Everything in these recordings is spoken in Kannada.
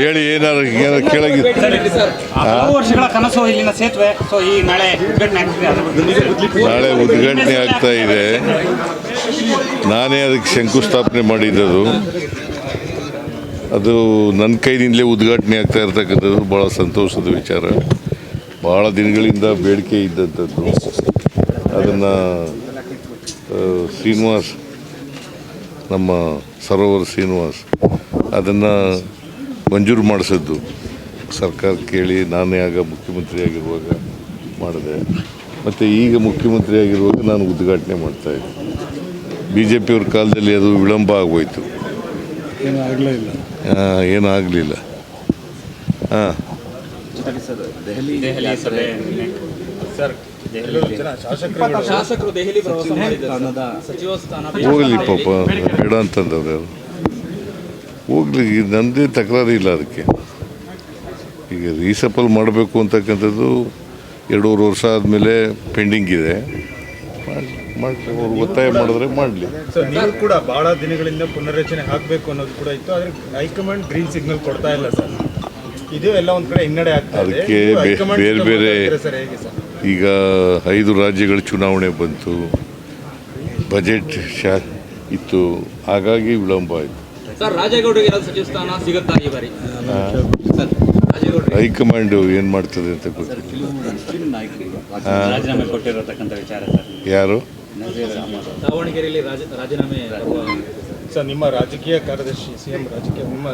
ಹೇಳಿ ಏನಾರು ಕೇಳಾಗಿದೆ. ವರ್ಷಗಳ ಕನಸು ಇಲ್ಲಿನ ಸೇತುವೆ ನಾಳೆ ಉದ್ಘಾಟನೆ ಆಗ್ತಾ ಇದೆ. ನಾನೇ ಅದಕ್ಕೆ ಶಂಕುಸ್ಥಾಪನೆ ಮಾಡಿದ್ದು. ಅದು ನನ್ನ ಕೈನಿಂದಲೇ ಉದ್ಘಾಟನೆ ಆಗ್ತಾ ಇರ್ತಕ್ಕಂಥದ್ದು ಭಾಳ ಸಂತೋಷದ ವಿಚಾರ. ಭಾಳ ದಿನಗಳಿಂದ ಬೇಡಿಕೆ ಇದ್ದಂಥದ್ದು. ಅದನ್ನು ಶ್ರೀನಿವಾಸ್, ನಮ್ಮ ಸರೋವರ ಶ್ರೀನಿವಾಸ್ ಅದನ್ನು ಮಂಜೂರು ಮಾಡಿಸಿದ್ದು ಸರ್ಕಾರ ಕೇಳಿ ನಾನೇ ಆಗ ಮುಖ್ಯಮಂತ್ರಿ ಆಗಿರುವಾಗ ಮಾಡಿದೆ. ಮತ್ತು ಈಗ ಮುಖ್ಯಮಂತ್ರಿ ಆಗಿರುವಾಗ ನಾನು ಉದ್ಘಾಟನೆ ಮಾಡ್ತಾಯಿದ್ದೆ. BJP ಅವ್ರ ಕಾಲದಲ್ಲಿ ಅದು ವಿಳಂಬ ಆಗೋಯ್ತು, ಏನೂ ಆಗಲಿಲ್ಲ. ಹೋಗಲಿ ಪಾಪ, ಬೇಡ ಅಂತಂದವ್ರು ಯಾರು ಹೋಗ್ಲಿ, ನನ್ನದೇ ತಕರಾರು ಇಲ್ಲ ಅದಕ್ಕೆ. ಈಗ ರೀಸಫಲ್ ಮಾಡಬೇಕು ಅಂತಕ್ಕಂಥದ್ದು 2.5 ವರ್ಷ ಆದಮೇಲೆ ಪೆಂಡಿಂಗ್ ಇದೆ. ಮಾಡಿ ಅವ್ರು ಒತ್ತಾಯ ಮಾಡಿದ್ರೆ ಮಾಡಲಿ. ನೀವು ಕೂಡ ಭಾಳ ದಿನಗಳಿಂದ ಪುನರ್ರಚನೆ ಆಗಬೇಕು ಅನ್ನೋದು ಕೂಡ ಇತ್ತು, ಆದರೆ ಹೈಕಮಾಂಡ್ ಗ್ರೀನ್ ಸಿಗ್ನಲ್ ಕೊಡ್ತಾ ಇಲ್ಲ ಸರ್. ಇದು ಎಲ್ಲ ಒಂದು ಕಡೆ ಹಿನ್ನಡೆ ಆಗ್ತದೆ. ಅದಕ್ಕೆ ಬೇರೆ ಬೇರೆ ಈಗ 5 ರಾಜ್ಯಗಳ ಚುನಾವಣೆ ಬಂತು, ಬಜೆಟ್ ಇತ್ತು, ಹಾಗಾಗಿ ವಿಳಂಬ ಆಯಿತು. ಹೈಕಮಾಂಡ್ ಏನು ಮಾಡ್ತದೆ ಅಂತ ಗೊತ್ತಿಲ್ಲ. ಯಾರು ದಾವಣಗೆರೆಯಲ್ಲಿ ರಾಜೀನಾಮೆ ಸರ್, ನಿಮ್ಮ ರಾಜಕೀಯ ಕಾರ್ಯದರ್ಶಿ CM ನಿಮ್ಮ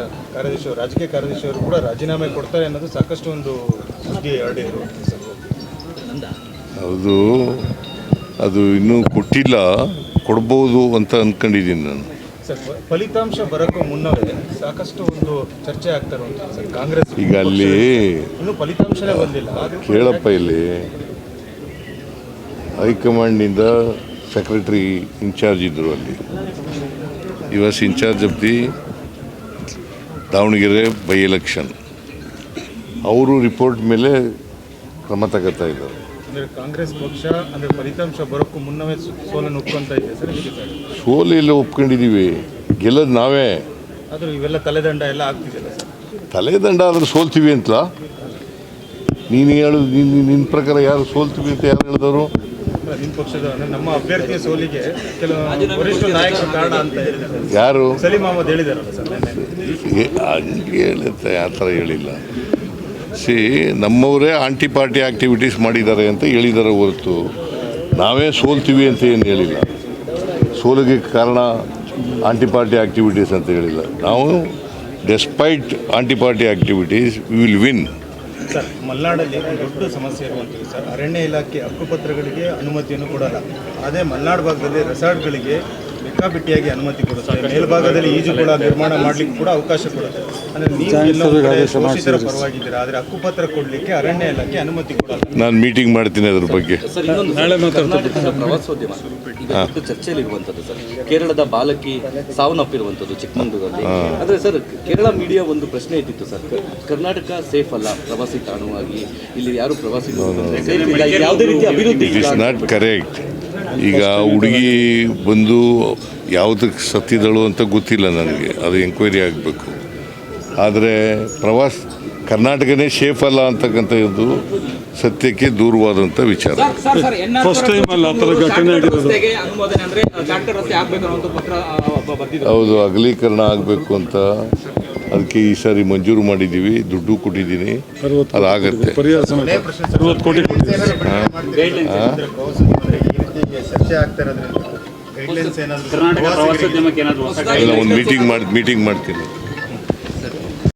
ರಾಜಕೀಯ ಕಾರ್ಯದರ್ಶಿಯವರು ಕೂಡ ರಾಜೀನಾಮೆ ಕೊಡ್ತಾರೆ ಅನ್ನೋದು ಸಾಕಷ್ಟು ಒಂದು ಸುದ್ದಿ ಹರಡಿದ್ರು. ಹೌದು, ಅದು ಇನ್ನೂ ಕೊಟ್ಟಿಲ್ಲ, ಕೊಡ್ಬೋದು ಅಂತ ಅಂದ್ಕೊಂಡಿದ್ದೀನಿ ನಾನು. ಸರ್, ಫಲಿತಾಂಶ ಬರೋಕ್ಕೂ ಮುನ್ನವೇ ಸಾಕಷ್ಟು ಒಂದು ಚರ್ಚೆ ಆಗ್ತಾ ಇರುವಂಥದ್ದು ಸರ್. ಕಾಂಗ್ರೆಸ್ ಈಗ ಅಲ್ಲಿ ಇನ್ನೂ ಫಲಿತಾಂಶನೇ ಬಂದಿಲ್ಲ. ಕೇಳಪ್ಪ, ಇಲ್ಲಿ ಹೈಕಮಾಂಡ್ನಿಂದ ಸೆಕ್ರೆಟರಿ ಇನ್ಚಾರ್ಜ್ ಇದ್ದರು. ಅಲ್ಲಿ was in charge of the Davanagere by election. ಅವರು ರಿಪೋರ್ಟ್ ಮೇಲೆ ಕ್ರಮ ತಗೋತಾ ಇದ್ದಾರೆ. ಅಂದರೆ ಕಾಂಗ್ರೆಸ್ ಪಕ್ಷ ಅಂದರೆ ಫಲಿತಾಂಶ ಬರೋಕ್ಕೂ ಮುನ್ನವೇ ಸೋಲನ್ನು ಒಪ್ಕೊಂತ ಇದೆ ಸರ್. ಸೋಲು ಎಲ್ಲ ಒಪ್ಕೊಂಡಿದ್ದೀವಿ, ಗೆಲ್ಲೋದು ನಾವೇ. ಆದರೂ ಇವೆಲ್ಲ ತಲೆದಂಡ ಎಲ್ಲ ಆಗ್ತಿದೆಯಲ್ಲ ಸರ್. ತಲೆದಂಡ ಆದರೂ ಸೋಲ್ತೀವಿ ಅಂತಲ್ಲ ನೀನು ಹೇಳೋದು. ನಿನ್ನ ಪ್ರಕಾರ ಯಾರು ಸೋಲ್ತೀವಿ ಅಂತ ಯಾರು ಹೇಳಿದವರು? ನಿಮ್ಮ ಪಕ್ಷದ ನಮ್ಮ ಅಭ್ಯರ್ಥಿಯ ಸೋಲಿಗೆ ಕೆಲವು ವರಿಷ್ಠ ನಾಯಕರು ಕಾರಣ ಅಂತ ಹೇಳಿದ್ದಾರೆ. ಯಾರು? ಸಲೀಂ ಅಹಮದ್ ಹೇಳಿದಾರಲ್ಲ ಸರ್. ಹಂಗೆ ಹೇಳುತ್ತೆ, ಆ ಥರ ಹೇಳಿಲ್ಲ. ನಮ್ಮವರೇ ಆಂಟಿ ಪಾರ್ಟಿ ಆ್ಯಕ್ಟಿವಿಟೀಸ್ ಮಾಡಿದ್ದಾರೆ ಅಂತ ಹೇಳಿದ್ದಾರೆ ಹೊರತು ನಾವೇ ಸೋಲ್ತೀವಿ ಅಂತ ಏನು ಹೇಳಿಲ್ಲ. ಸೋಲಿಗೆ ಕಾರಣ ಆಂಟಿ ಪಾರ್ಟಿ ಆ್ಯಕ್ಟಿವಿಟೀಸ್ ಅಂತ ಹೇಳಿಲ್ಲ. ನಾವು despite anti party activities we will win. Sir, ಮಲೆನಾಡಲ್ಲಿ ದೊಡ್ಡ ಸಮಸ್ಯೆ ಇರುವಂಥದ್ದು ಸರ್. ಅರಣ್ಯ ಇಲಾಖೆ ಹಕ್ಕುಪತ್ರಗಳಿಗೆ ಅನುಮತಿಯನ್ನು ಕೊಡಲ್ಲ. ಅದೇ ಮಲೆನಾಡು ಭಾಗದಲ್ಲಿ ರೆಸಾರ್ಟ್ಗಳಿಗೆ ಬೇಕಾಬಿಟ್ಟಿಯಾಗಿ ಅನುಮತಿ ಕೊಡುತ್ತೆ. ಮೇಲ್ಭಾಗದಲ್ಲಿ ಈಜು ಕೂಡ ನಿರ್ಮಾಣ ಮಾಡಲಿಕ್ಕೆ ಕೂಡ ಅವಕಾಶ ಕೊಡುತ್ತೆ. ಅಂದರೆ ನೀವು ಶೋಷಿತರ ಪರವಾಗಿದ್ದೀರಾ, ಆದರೆ ಹಕ್ಕುಪತ್ರ ಕೊಡಲಿಕ್ಕೆ ಅರಣ್ಯ ಇಲಾಖೆ ಅನುಮತಿ ಕೊಡಲ್ಲ. ನಾನು ಮೀಟಿಂಗ್ ಮಾಡ್ತೀನಿ ಅದ್ರ ಬಗ್ಗೆ. ಪ್ರವಾಸೋದ್ಯಮ ಈಗ ಚರ್ಚೆಯಲ್ಲಿ ಇರುವಂಥದ್ದು ಸರ್. ಕೇರಳದ ಬಾಲಕಿ ಸಾವನ್ನಪ್ಪಿರುವಂಥದ್ದು ಚಿಕ್ಕಮಗಳೂರಲ್ಲಿ. ಆದರೆ ಸರ್, ಕೇರಳ ಮೀಡಿಯಾ ಒಂದು ಪ್ರಶ್ನೆ ಇಟ್ಟಿತ್ತು ಸರ್, ಕರ್ನಾಟಕ ಸೇಫ್ ಅಲ್ಲ ಪ್ರವಾಸಿ ತಾಣವಾಗಿ, ಇಲ್ಲಿ ಯಾರು ಪ್ರವಾಸಿ ಯಾವುದೇ ರೀತಿಯ ಅಭಿವೃದ್ಧಿ. It is not correct. ಈಗ ಹುಡುಗಿ ಬಂದು ಯಾವುದಕ್ಕೆ ಸತ್ತಿದಳು ಅಂತ ಗೊತ್ತಿಲ್ಲ ನನಗೆ, ಅದು ಎಂಕ್ವೈರಿ ಆಗಬೇಕು. ಆದರೆ ಕರ್ನಾಟಕನೇ ಸೇಫ್ ಅಲ್ಲ ಅಂತಕ್ಕಂಥದ್ದು ಸತ್ಯಕ್ಕೆ ದೂರವಾದಂಥ ವಿಚಾರ. ಹೌದು, ಅಗಲೀಕರಣ ಆಗಬೇಕು ಅಂತ ಅದಕ್ಕೆ ಈ ಸಾರಿ ಮಂಜೂರು ಮಾಡಿದ್ದೀವಿ, ದುಡ್ಡು ಕೊಟ್ಟಿದ್ದೀನಿ, ಅದಾಗತ್ತೆ. ಚರ್ಚೆ ಆಗ್ತಾ ಇರೋದ್ರಿಂದ ಒಂದು ಮೀಟಿಂಗ್ ಮಾಡ್ತೀನಿ.